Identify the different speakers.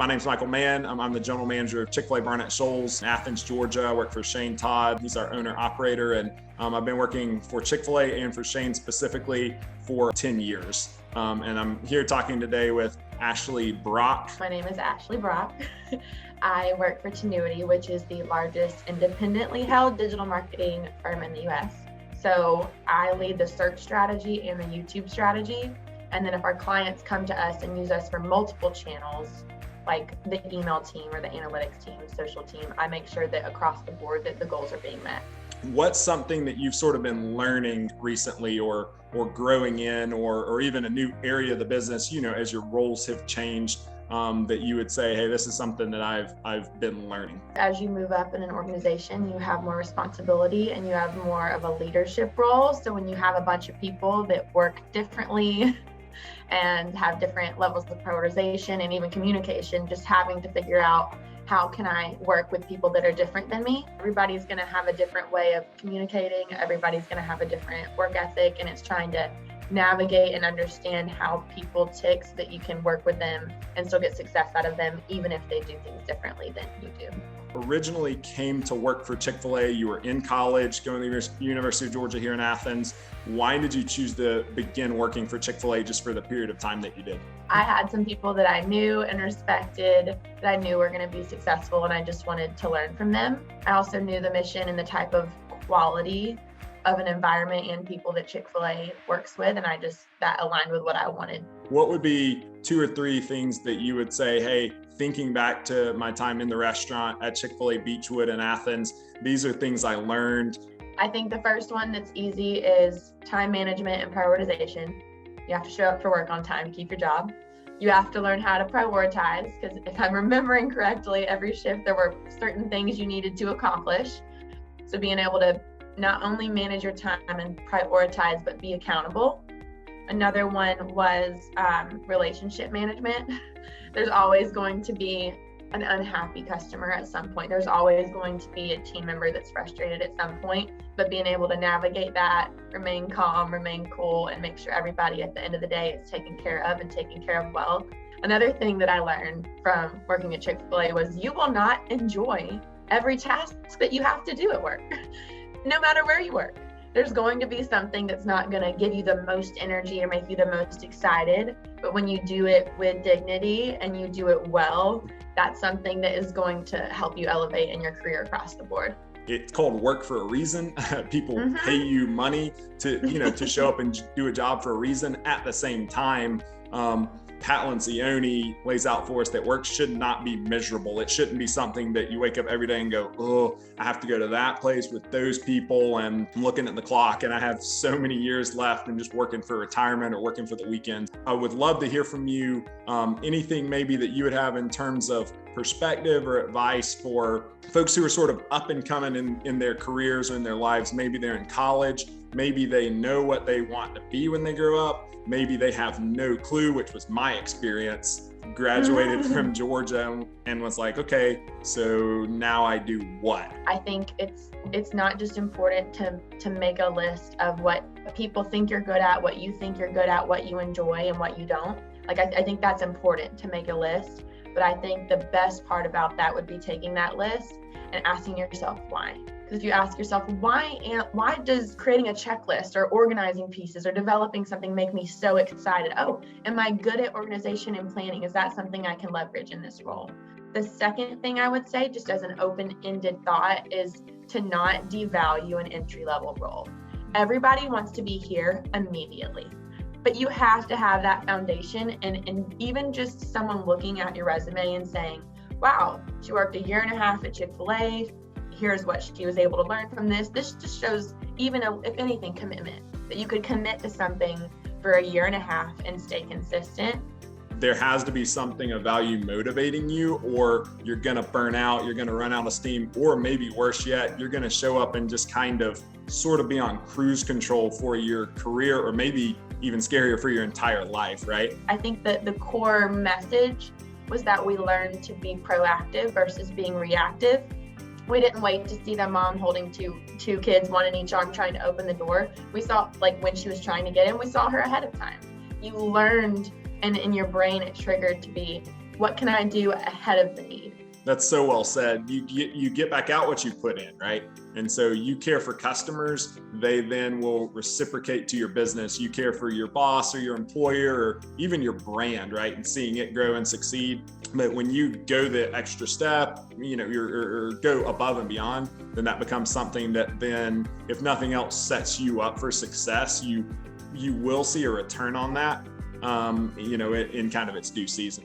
Speaker 1: My name's Michael Mann. I'm the general manager of Chick-fil-A Barnett Shoals in Athens, Georgia. I work for Shane Todd. He's our owner operator. And I've been working for Chick-fil-A and for Shane specifically for 10 years. And I'm here talking today with Ashley Brock.
Speaker 2: My name is Ashley Brock. I work for Tenuity, which is the largest independently held digital marketing firm in the US. So I lead the search strategy and the YouTube strategy. And then if our clients come to us and use us for multiple channels, like the email team or the analytics team, social team, I make sure that across the board that the goals are being met.
Speaker 1: What's something that you've sort of been learning recently or growing in or even a new area of the business, as your roles have changed, that you would say, hey, this is something that I've been learning?
Speaker 2: As you move up in an organization, you have more responsibility and you have more of a leadership role. So when you have a bunch of people that work differently and have different levels of prioritization and even communication, just having to figure out how can I work with people that are different than me. Everybody's going to have a different way of communicating. Everybody's going to have a different work ethic, and it's trying to navigate and understand how people tick so that you can work with them and still get success out of them, even if they do things differently than you do.
Speaker 1: Originally came to work for Chick-fil-A. You were in college, going to the University of Georgia here in Athens. Why did you choose to begin working for Chick-fil-A just for the period of time that you did?
Speaker 2: I had some people that I knew and respected that I knew were going to be successful, and I just wanted to learn from them. I also knew the mission and the type of quality of an environment and people that Chick-fil-A works with, and that aligned with what I wanted.
Speaker 1: What would be 2 or 3 things that you would say, hey, thinking back to my time in the restaurant at Chick-fil-A Beechwood in Athens, these are things I learned?
Speaker 2: I think the first one that's easy is time management and prioritization. You have to show up for work on time to keep your job. You have to learn how to prioritize, because if I'm remembering correctly, every shift there were certain things you needed to accomplish. So being able to not only manage your time and prioritize, but be accountable. Another one was relationship management. There's always going to be an unhappy customer at some point. There's always going to be a team member that's frustrated at some point, but being able to navigate that, remain calm, remain cool, and make sure everybody at the end of the day is taken care of and taken care of well. Another thing that I learned from working at Chick-fil-A was you will not enjoy every task that you have to do at work. No matter where you work, there's going to be something that's not going to give you the most energy or make you the most excited. But when you do it with dignity and you do it well, that's something that is going to help you elevate in your career across the board.
Speaker 1: It's called work for a reason. People pay you money to show up and do a job for a reason. At the same time, Pat Lencioni lays out for us that work should not be miserable. It shouldn't be something that you wake up every day and go, oh, I have to go to that place with those people, and I'm looking at the clock and I have so many years left and just working for retirement or working for the weekend. I would love to hear from you, anything maybe that you would have in terms of perspective or advice for folks who are sort of up and coming in their careers or in their lives. Maybe they're in college, maybe they know what they want to be when they grow up. Maybe they have no clue, which was my experience. Graduated from Georgia and was like, okay, so now I do what?
Speaker 2: I think it's not just important to make a list of what people think you're good at, what you think you're good at, what you enjoy and what you don't. Like, I think that's important to make a list, but I think the best part about that would be taking that list and asking yourself why. Because if you ask yourself, why does creating a checklist or organizing pieces or developing something make me so excited? Oh, am I good at organization and planning? Is that something I can leverage in this role? The second thing I would say, just as an open-ended thought, is to not devalue an entry-level role. Everybody wants to be here immediately, but you have to have that foundation, and even just someone looking at your resume and saying, wow, she worked 1.5 years at Chick-fil-A. Here's what she was able to learn from this. This just shows, even if anything, commitment, that you could commit to something for 1.5 years and stay consistent.
Speaker 1: There has to be something of value motivating you, or you're going to burn out, you're going to run out of steam, or maybe worse yet, you're going to show up and just kind of sort of be on cruise control for your career, or maybe even scarier for your entire life, right?
Speaker 2: I think that the core message was that we learned to be proactive versus being reactive. We didn't wait to see the mom holding two kids, one in each arm, trying to open the door. We saw, like, when she was trying to get in, we saw her ahead of time. You learned, and in your brain it triggered to be what can I do ahead of the need?
Speaker 1: That's so well said. You get back out what you put in, right? And so you care for customers, they then will reciprocate to your business. You care for your boss or your employer or even your brand, right? And seeing it grow and succeed. But when you go the extra step, or go above and beyond, then that becomes something that then, if nothing else, sets you up for success. You will see a return on that, in kind of its due season.